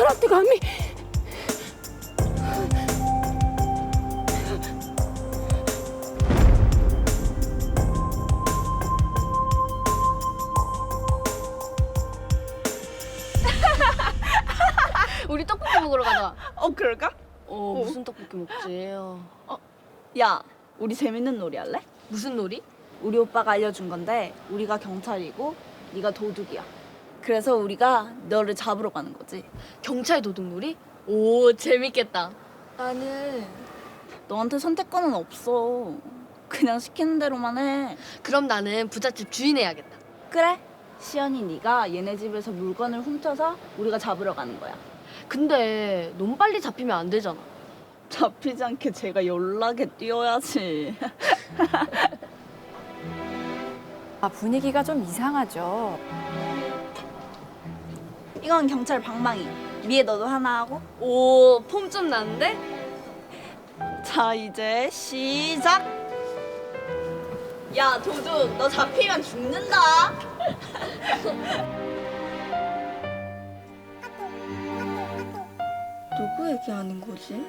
사람들 감히. 우리 떡볶이 먹으러 가자. 그럴까? 무슨 떡볶이 먹지? 야, 우리 재밌는 놀이 할래? 무슨 놀이? 우리 오빠가 알려준 건데 우리가 경찰이고 네가 도둑이야. 그래서 우리가 너를 잡으러 가는 거지. 경찰 도둑놀이? 오, 재밌겠다. 나는 너한테 선택권은 없어. 그냥 시키는 대로만 해. 그럼 나는 부잣집 주인 해야겠다. 그래. 시연이 네가 얘네 집에서 물건을 훔쳐서 우리가 잡으러 가는 거야. 근데 너무 빨리 잡히면 안 되잖아. 잡히지 않게 제가 연락에 뛰어야지. 아, 분위기가 좀 이상하죠. 이건 경찰 방망이. 미애 너도 하나 하고. 오, 폼 좀 나는데? 자, 이제 시작. 야, 도둑, 너 잡히면 죽는다. 누구 얘기하는 거지?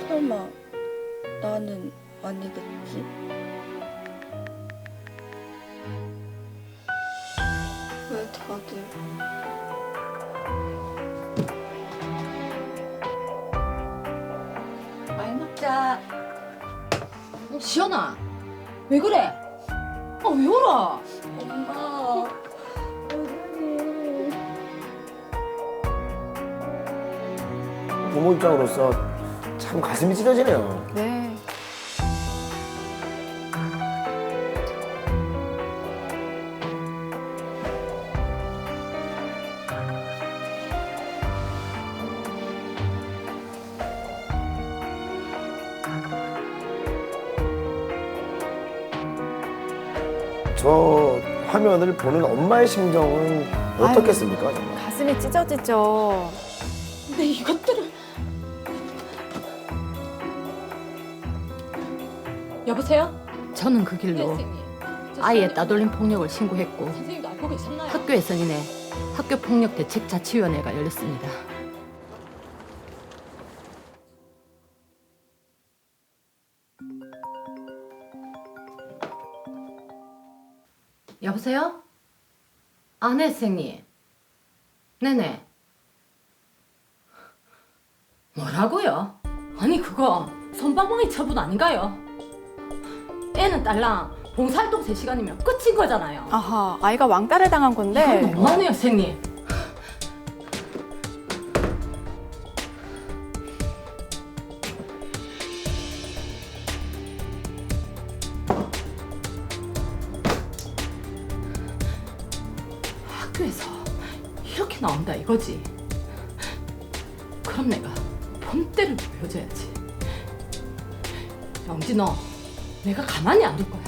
설마 나는 아니겠지? 왜 다들 많이 먹자. 시연아, 왜 그래? 왜 울어? 엄마 부모 입장으로서 참 가슴이 찢어지네요. 네. 저 화면을 보는 엄마의 심정은 어떻겠습니까? 정말. 가슴이 찢어지죠. 근데 이것들을... 여보세요? 저는 그 길로 아이의 따돌림 폭력을 신고했고 선생님도 알고 계셨나요? 학교에서는 이내 학교폭력대책자치위원회가 열렸습니다. 여보세요? 네, 선생님. 네네. 뭐라고요? 아니 그거 솜방망이 처분 아닌가요? 애는 딸랑 봉사활동 3시간이면 끝인 거잖아요. 아하, 아이가 왕따를 당한 건데. 이건 너무하네요, 선생님. 학교에서 이렇게 나온다 이거지. 그럼 내가 본때를 보여줘야지. 영지 너 내가 가만히 안 둘 거야.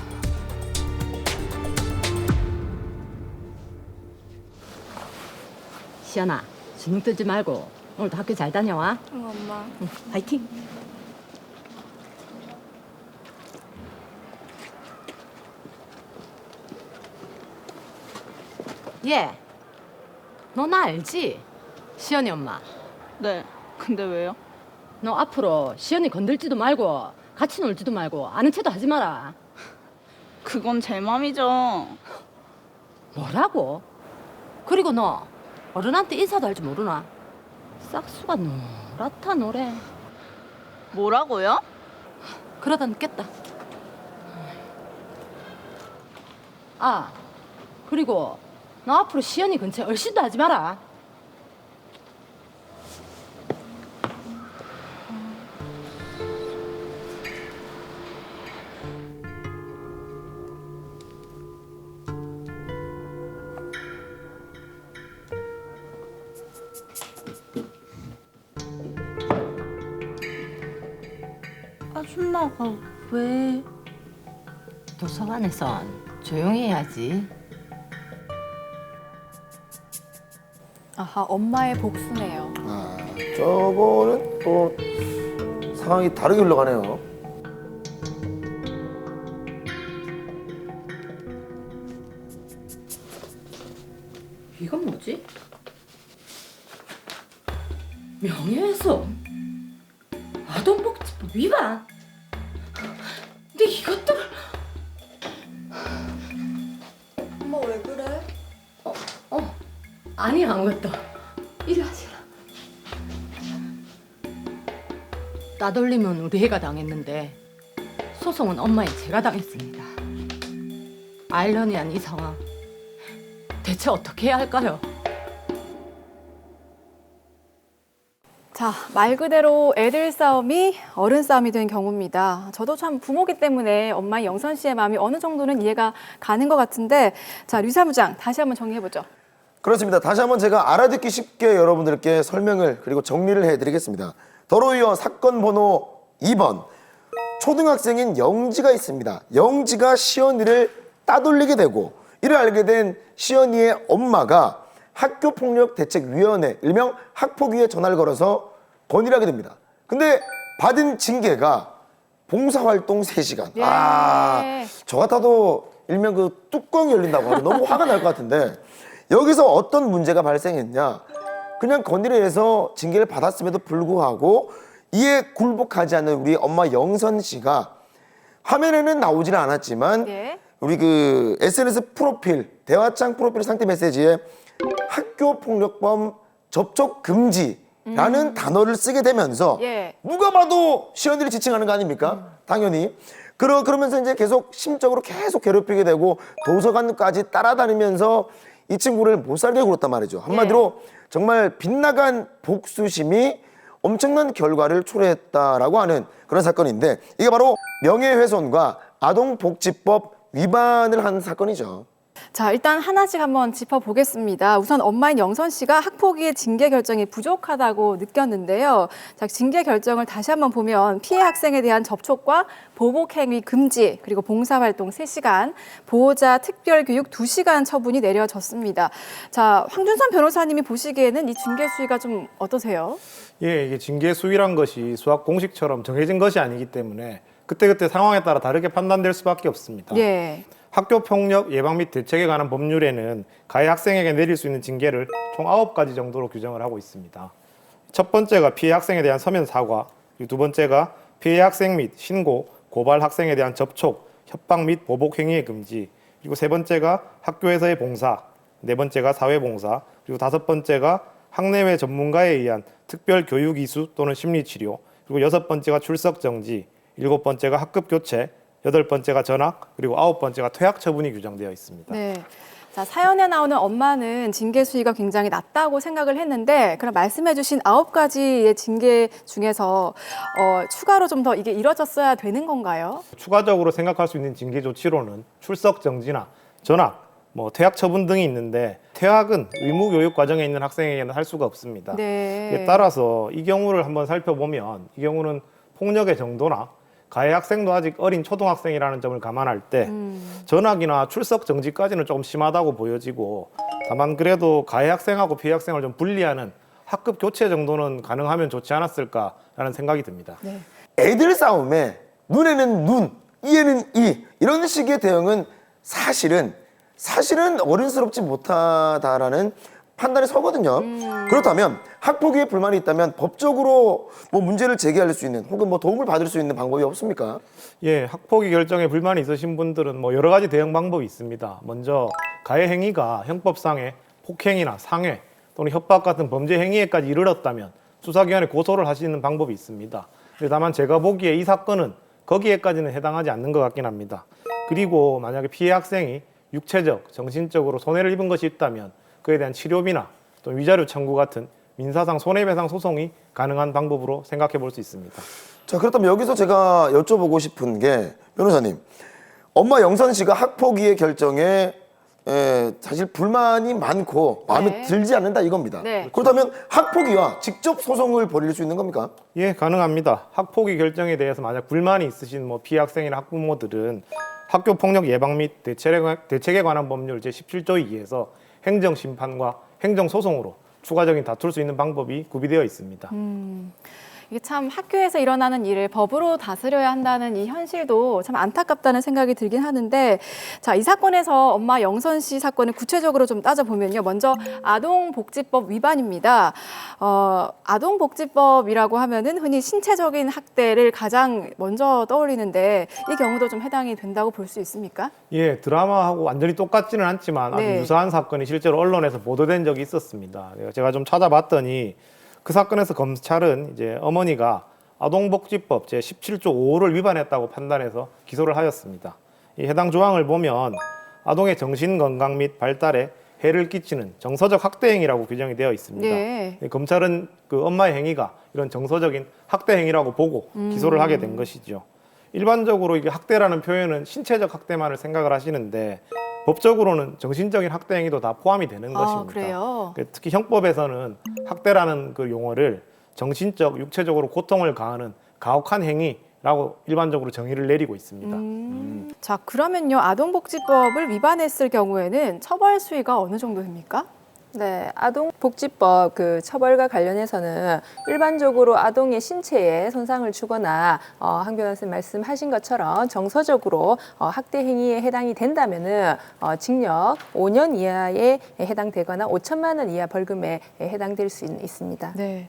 시연아, 주눅 들지 말고 오늘도 학교 잘 다녀와. 응, 엄마. 응, 파이팅. 예, 너 나 알지? 시연이 엄마. 네. 근데 왜요? 너 앞으로 시연이 건들지도 말고 같이 놀지도 말고 아는 체도 하지 마라. 그건 제 맘이죠. 뭐라고? 그리고 너 어른한테 인사도 할 줄 모르나? 싹수가 노랗다 노래. 뭐라고요? 그러다 늦겠다. 그리고 너 앞으로 시연이 근처에 얼씬도 하지 마라. 아줌마가 왜? 도서관에선 조용히 해야지. 아하, 엄마의 복수네요. 저거는 또 상황이 다르게 흘러가네요. 이건 뭐지? 명예훼손, 아동복지법 위반. 근데 이것도 엄마 왜 그래? 아니 아무것도. 이리 하시라. 따돌림은 우리 애가 당했는데 소송은 엄마의 제가 당했습니다. 아이러니한 이 상황 대체 어떻게 해야 할까요? 자, 말 그대로 애들 싸움이 어른 싸움이 된 경우입니다. 저도 참 부모기 때문에 엄마 영선 씨의 마음이 어느 정도는 이해가 가는 것 같은데, 자, 류 사무장 다시 한번 정리해보죠. 그렇습니다. 다시 한번 제가 알아듣기 쉽게 여러분들께 설명을 그리고 정리를 해드리겠습니다. 도로위원 사건 번호 2번. 초등학생인 영지가 있습니다. 영지가 시연이를 따돌리게 되고 이를 알게 된 시연이의 엄마가 학교폭력대책위원회, 일명 학폭위에 전화를 걸어서 건의를 하게 됩니다. 근데 받은 징계가 봉사활동 3시간. 예. 저 같아도 일명 그 뚜껑이 열린다고 하면 너무 화가 날 것 같은데 여기서 어떤 문제가 발생했냐. 그냥 건의를 해서 징계를 받았음에도 불구하고 이에 굴복하지 않는 우리 엄마 영선 씨가 화면에는 나오지는 않았지만 예. 우리 그 SNS 프로필, 대화창 프로필 상태 메시지에 학교폭력범 접촉 금지라는 단어를 쓰게 되면서 예. 누가 봐도 시연이를 지칭하는 거 아닙니까? 당연히. 그러면서 이제 계속 심적으로 계속 괴롭히게 되고 도서관까지 따라다니면서 이 친구를 못 살게 굴었단 말이죠. 한마디로 정말 빗나간 복수심이 엄청난 결과를 초래했다라고 하는 그런 사건인데 이게 바로 명예훼손과 아동복지법 위반을 한 사건이죠. 자, 일단 하나씩 한번 짚어보겠습니다. 우선 엄마인 영선 씨가 학폭위의 징계 결정이 부족하다고 느꼈는데요. 자, 징계 결정을 다시 한번 보면 피해 학생에 대한 접촉과 보복 행위 금지, 그리고 봉사활동 3시간, 보호자 특별교육 2시간 처분이 내려졌습니다. 자, 황준선 변호사님이 보시기에는 이 징계 수위가 좀 어떠세요? 예, 이게 징계 수위란 것이 수학 공식처럼 정해진 것이 아니기 때문에 그때그때 상황에 따라 다르게 판단될 수밖에 없습니다. 예. 학교폭력 예방 및 대책에 관한 법률에는 가해 학생에게 내릴 수 있는 징계를 총 9가지 정도로 규정을 하고 있습니다. 첫 번째가 피해 학생에 대한 서면 사과, 그리고 두 번째가 피해 학생 및 신고, 고발 학생에 대한 접촉, 협박 및 보복 행위의 금지, 그리고 세 번째가 학교에서의 봉사, 네 번째가 사회봉사, 그리고 다섯 번째가 학내외 전문가에 의한 특별 교육 이수 또는 심리치료, 그리고 여섯 번째가 출석 정지, 일곱 번째가 학급 교체, 여덟 번째가 전학, 그리고 아홉 번째가 퇴학 처분이 규정되어 있습니다. 네. 자, 사연에 나오는 엄마는 징계 수위가 굉장히 낮다고 생각을 했는데 그럼 말씀해주신 9가지의 징계 중에서 추가로 좀 더 이게 이뤄졌어야 되는 건가요? 추가적으로 생각할 수 있는 징계 조치로는 출석 정지나 전학, 퇴학 처분 등이 있는데 퇴학은 의무 교육 과정에 있는 학생에게는 할 수가 없습니다. 네. 이에 따라서 이 경우를 한번 살펴보면 이 경우는 폭력의 정도나 가해 학생도 아직 어린 초등학생이라는 점을 감안할 때 전학이나 출석 정지까지는 조금 심하다고 보여지고 다만 그래도 가해 학생하고 피해 학생을 좀 분리하는 학급 교체 정도는 가능하면 좋지 않았을까라는 생각이 듭니다. 네. 애들 싸움에 눈에는 눈, 이에는 이 이런 식의 대응은 사실은 어른스럽지 못하다라는 판단이 서거든요. 그렇다면 학폭위에 불만이 있다면 법적으로 문제를 제기할 수 있는 혹은 도움을 받을 수 있는 방법이 없습니까? 예, 학폭위 결정에 불만이 있으신 분들은 여러 가지 대응 방법이 있습니다. 먼저 가해 행위가 형법상의 폭행이나 상해 또는 협박 같은 범죄 행위에까지 이르렀다면 수사기관에 고소를 하시는 방법이 있습니다. 다만 제가 보기에 이 사건은 거기에까지는 해당하지 않는 것 같긴 합니다. 그리고 만약에 피해 학생이 육체적, 정신적으로 손해를 입은 것이 있다면 그에 대한 치료비나 또 위자료 청구 같은 민사상 손해배상 소송이 가능한 방법으로 생각해 볼 수 있습니다. 자, 그렇다면 여기서 제가 여쭤보고 싶은 게 변호사님, 엄마 영선 씨가 학폭위의 결정에 사실 불만이 많고 마음에 네. 들지 않는다 이겁니다. 네. 그렇다면 학폭위와 직접 소송을 벌일 수 있는 겁니까? 예, 가능합니다. 학폭위 결정에 대해서 만약 불만이 있으신 피해 학생이나 학부모들은 학교폭력 예방 및 대책에 관한 법률 제17조 2에서 행정심판과 행정소송으로 추가적인 다툴 수 있는 방법이 구비되어 있습니다. 이게 참 학교에서 일어나는 일을 법으로 다스려야 한다는 이 현실도 참 안타깝다는 생각이 들긴 하는데, 자, 이 사건에서 엄마 영선 씨 사건을 구체적으로 좀 따져보면요. 먼저 아동복지법 위반입니다. 아동복지법이라고 하면은 흔히 신체적인 학대를 가장 먼저 떠올리는데 이 경우도 좀 해당이 된다고 볼 수 있습니까? 예, 드라마하고 완전히 똑같지는 않지만 아주 네. 유사한 사건이 실제로 언론에서 보도된 적이 있었습니다. 제가 좀 찾아봤더니 그 사건에서 검찰은 이제 어머니가 아동복지법 제17조 5호를 위반했다고 판단해서 기소를 하였습니다. 이 해당 조항을 보면 아동의 정신 건강 및 발달에 해를 끼치는 정서적 학대 행위라고 규정이 되어 있습니다. 네. 검찰은 그 엄마의 행위가 이런 정서적인 학대 행위라고 보고 기소를 하게 된 것이죠. 일반적으로 이게 학대라는 표현은 신체적 학대만을 생각을 하시는데 법적으로는 정신적인 학대 행위도 다 포함이 되는 것입니다. 그래요? 특히 형법에서는 학대라는 그 용어를 정신적, 육체적으로 고통을 가하는 가혹한 행위라고 일반적으로 정의를 내리고 있습니다. 자, 그러면요. 아동복지법을 위반했을 경우에는 처벌 수위가 어느 정도 됩니까? 네, 아동복지법 그 처벌과 관련해서는 일반적으로 아동의 신체에 손상을 주거나 한 변호사님 말씀하신 것처럼 정서적으로 학대 행위에 해당이 된다면은 징역 5년 이하에 해당되거나 5천만 원 이하 벌금에 해당될 수 있습니다. 네.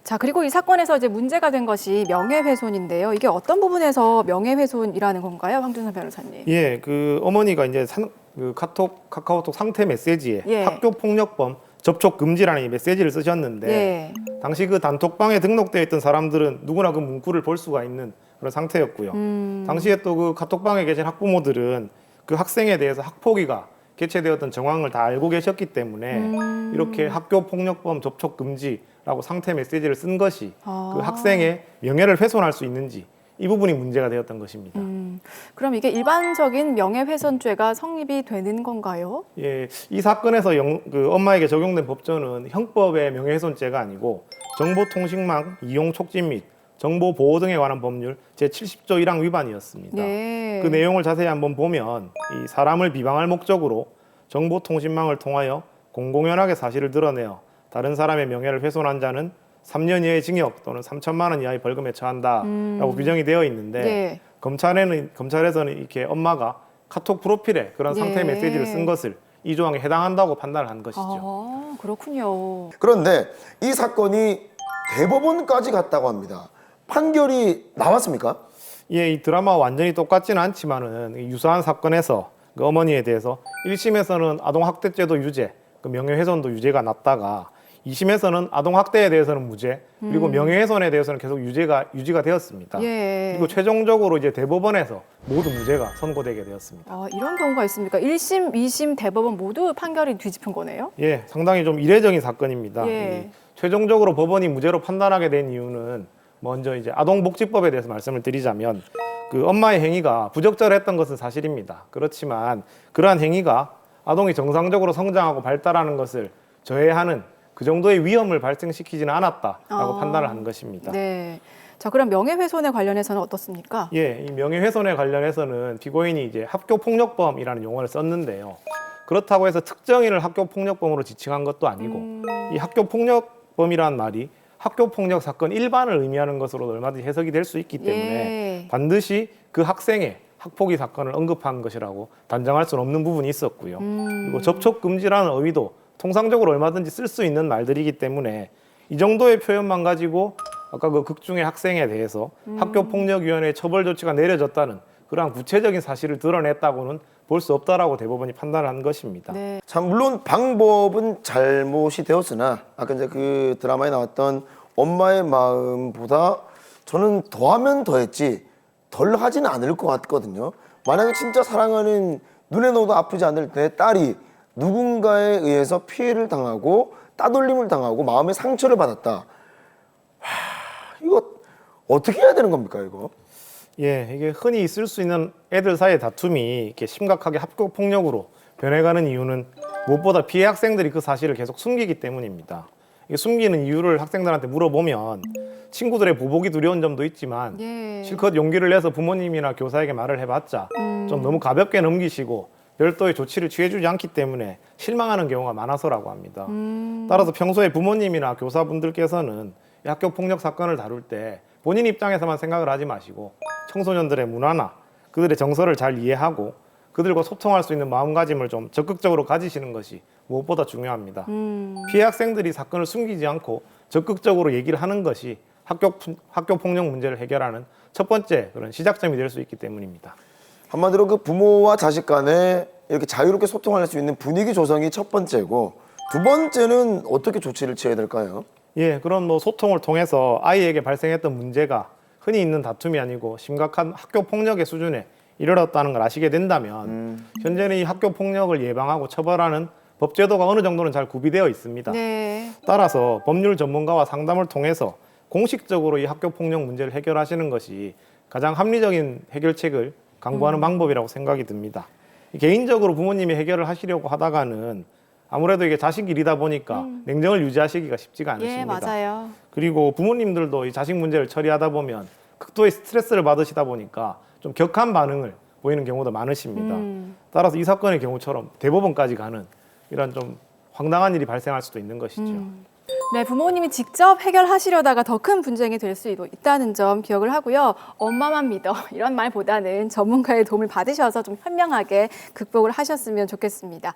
자, 그리고 이 사건에서 이제 문제가 된 것이 명예훼손인데요. 이게 어떤 부분에서 명예훼손이라는 건가요, 황준선 변호사님? 예, 그 어머니가 이제 그 카카오톡 상태 메시지에 예. 학교 폭력범 접촉 금지라는 이 메시지를 쓰셨는데 예. 당시 그 단톡방에 등록되어 있던 사람들은 누구나 그 문구를 볼 수가 있는 그런 상태였고요. 당시에 또 그 카톡방에 계신 학부모들은 그 학생에 대해서 학폭위가 개최되었던 정황을 다 알고 계셨기 때문에 이렇게 학교 폭력범 접촉 금지라고 상태 메시지를 쓴 것이 그 학생의 명예를 훼손할 수 있는지 이 부분이 문제가 되었던 것입니다. 그럼 이게 일반적인 명예훼손죄가 성립이 되는 건가요? 예, 이 사건에서 그 엄마에게 적용된 법조는 형법의 명예훼손죄가 아니고 정보통신망 이용 촉진 및 정보 보호 등에 관한 법률 제70조 1항 위반이었습니다. 네. 그 내용을 자세히 한번 보면 이 사람을 비방할 목적으로 정보통신망을 통하여 공공연하게 사실을 드러내어 다른 사람의 명예를 훼손한 자는 3년 이하의 징역 또는 3천만 원 이하의 벌금에 처한다라고 규정이 되어 있는데 네. 검찰에서는 이렇게 엄마가 카톡 프로필에 그런 상태 예. 메시지를 쓴 것을 이 조항에 해당한다고 판단을 한 것이죠. 아, 그렇군요. 그런데 이 사건이 대법원까지 갔다고 합니다. 판결이 나왔습니까? 예, 이 드라마와 완전히 똑같지는 않지만은 이 유사한 사건에서 그 어머니에 대해서 1심에서는 아동학대죄도 유죄, 그 명예훼손도 유죄가 났다가 2심에서는 아동학대에 대해서는 무죄, 그리고 명예훼손에 대해서는 계속 유지가 되었습니다. 예. 그리고 최종적으로 이제 대법원에서 모두 무죄가 선고되게 되었습니다. 아, 이런 경우가 있습니까? 1심, 2심 대법원 모두 판결이 뒤집힌 거네요? 예, 상당히 좀 이례적인 사건입니다. 예. 최종적으로 법원이 무죄로 판단하게 된 이유는 먼저 이제 아동복지법에 대해서 말씀을 드리자면 그 엄마의 행위가 부적절했던 것은 사실입니다. 그렇지만 그러한 행위가 아동이 정상적으로 성장하고 발달하는 것을 저해하는 그 정도의 위험을 발생시키지는 않았다라고 판단을 한 것입니다. 네. 자, 그럼 명예훼손에 관련해서는 어떻습니까? 예, 이 명예훼손에 관련해서는 피고인이 이제 학교폭력범이라는 용어를 썼는데요. 그렇다고 해서 특정인을 학교폭력범으로 지칭한 것도 아니고 이 학교폭력범이라는 말이 학교폭력 사건 일반을 의미하는 것으로 얼마든지 해석이 될 수 있기 때문에 예. 반드시 그 학생의 학폭위 사건을 언급한 것이라고 단정할 수는 없는 부분이 있었고요. 그리고 접촉 금지라는 어휘도 통상적으로 얼마든지 쓸 수 있는 말들이기 때문에 이 정도의 표현만 가지고 아까 그 극중의 학생에 대해서 학교폭력위원회의 처벌 조치가 내려졌다는 그러한 구체적인 사실을 드러냈다고는 볼 수 없다라고 대법원이 판단을 한 것입니다. 네. 참 물론 방법은 잘못이 되었으나 아까 이제 그 드라마에 나왔던 엄마의 마음보다 저는 더하면 더했지 덜 하지는 않을 것 같거든요. 만약에 진짜 사랑하는 눈에 넣어도 아프지 않을 내 딸이 누군가에 의해서 피해를 당하고 따돌림을 당하고 마음의 상처를 받았다. 이거 어떻게 해야 되는 겁니까, 이거? 예, 이게 흔히 있을 수 있는 애들 사이의 다툼이 이렇게 심각하게 학교 폭력으로 변해가는 이유는 무엇보다 피해 학생들이 그 사실을 계속 숨기기 때문입니다. 이게 숨기는 이유를 학생들한테 물어보면 친구들의 보복이 두려운 점도 있지만 예. 실컷 용기를 내서 부모님이나 교사에게 말을 해봤자 좀 너무 가볍게 넘기시고 별도의 조치를 취해주지 않기 때문에 실망하는 경우가 많아서라고 합니다. 따라서 평소에 부모님이나 교사분들께서는 이 학교 폭력 사건을 다룰 때 본인 입장에서만 생각을 하지 마시고 청소년들의 문화나 그들의 정서를 잘 이해하고 그들과 소통할 수 있는 마음가짐을 좀 적극적으로 가지시는 것이 무엇보다 중요합니다. 피해 학생들이 사건을 숨기지 않고 적극적으로 얘기를 하는 것이 학교 폭력 문제를 해결하는 첫 번째 그런 시작점이 될 수 있기 때문입니다. 한마디로 그 부모와 자식 간에 이렇게 자유롭게 소통할 수 있는 분위기 조성이 첫 번째고, 두 번째는 어떻게 조치를 취해야 될까요? 예, 그런 뭐 소통을 통해서 아이에게 발생했던 문제가 흔히 있는 다툼이 아니고 심각한 학교 폭력의 수준에 이르렀다는 걸 아시게 된다면 현재는 이 학교 폭력을 예방하고 처벌하는 법제도가 어느 정도는 잘 구비되어 있습니다. 네. 따라서 법률 전문가와 상담을 통해서 공식적으로 이 학교 폭력 문제를 해결하시는 것이 가장 합리적인 해결책을 강구하는 방법이라고 생각이 듭니다. 개인적으로 부모님이 해결을 하시려고 하다가는 아무래도 이게 자식 일이다 보니까 냉정을 유지하시기가 쉽지가 않으십니다. 예, 맞아요. 그리고 부모님들도 이 자식 문제를 처리하다 보면 극도의 스트레스를 받으시다 보니까 좀 격한 반응을 보이는 경우도 많으십니다. 따라서 이 사건의 경우처럼 대법원까지 가는 이런 좀 황당한 일이 발생할 수도 있는 것이죠. 네, 부모님이 직접 해결하시려다가 더 큰 분쟁이 될 수 있다는 점 기억을 하고요. 엄마만 믿어 이런 말보다는 전문가의 도움을 받으셔서 좀 현명하게 극복을 하셨으면 좋겠습니다.